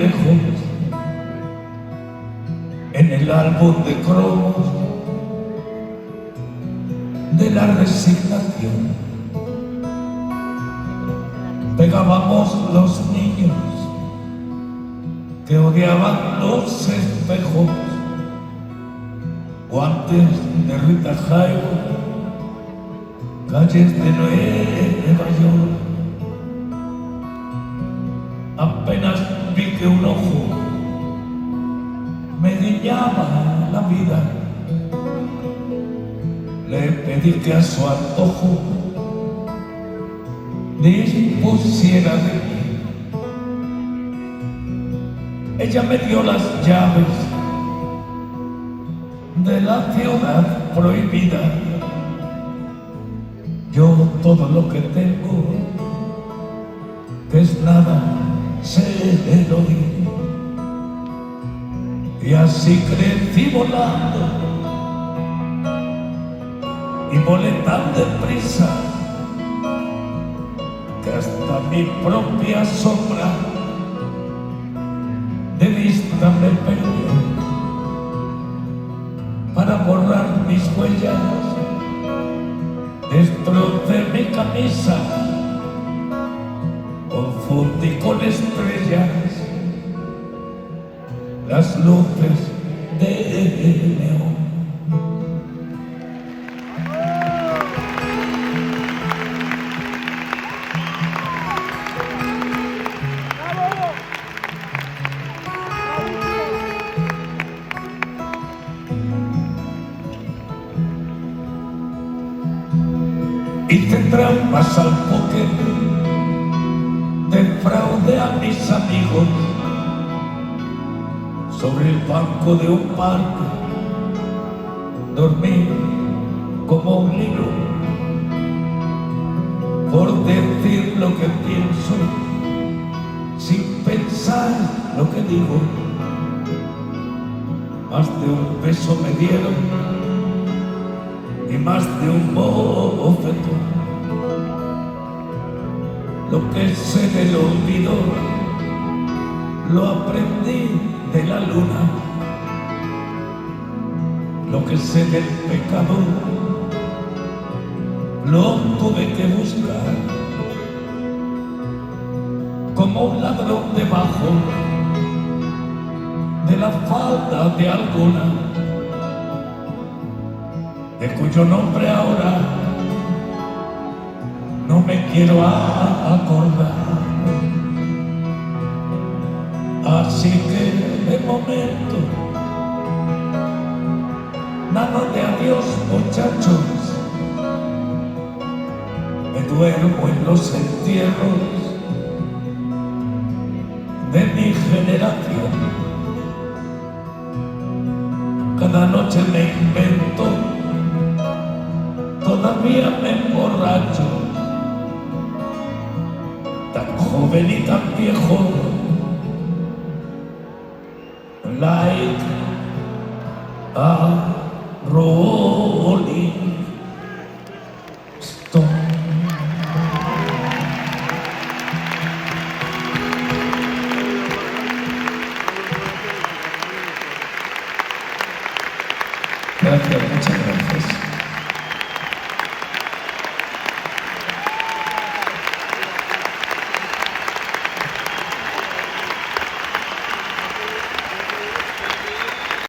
lejos, en el álbum de cromos de la resignación, pegábamos los niños que odiaban los espejos, guantes de Rita Hayworth, calles de Nueva York. Apenas vi que un ojo me guiñaba la vida, le pedí que a su antojo dispusiera de mí. Ella me dio las llaves de la ciudad prohibida. Yo todo lo que tengo, que es nada, se lo di. Y así crecí volando, y volé tan deprisa que hasta mi propia sombra de vista me perdí. Para borrar mis huellas destrocé mi camisa, confundí con estrellas las luces de neón. Hice trampas al póker, defraudé a mis amigos sobre el banco de un parque, dormí como un libro por decir lo que pienso, sin pensar lo que digo. Más de un beso me dieron y más de un bofetón. Lo que sé del olvido lo aprendí de la luna. Lo que sé del pecado lo tuve que buscar. Como un ladrón debajo de la falda de alguna, de cuyo nombre ahora no me quiero acordar. Así que de momento nada de adiós, muchachos. Me duermo en los entierros de mi generación. Cada noche me invento, todavía me emborracho, tan joven y tan viejo, like a rolling stone. Gracias, muchas gracias.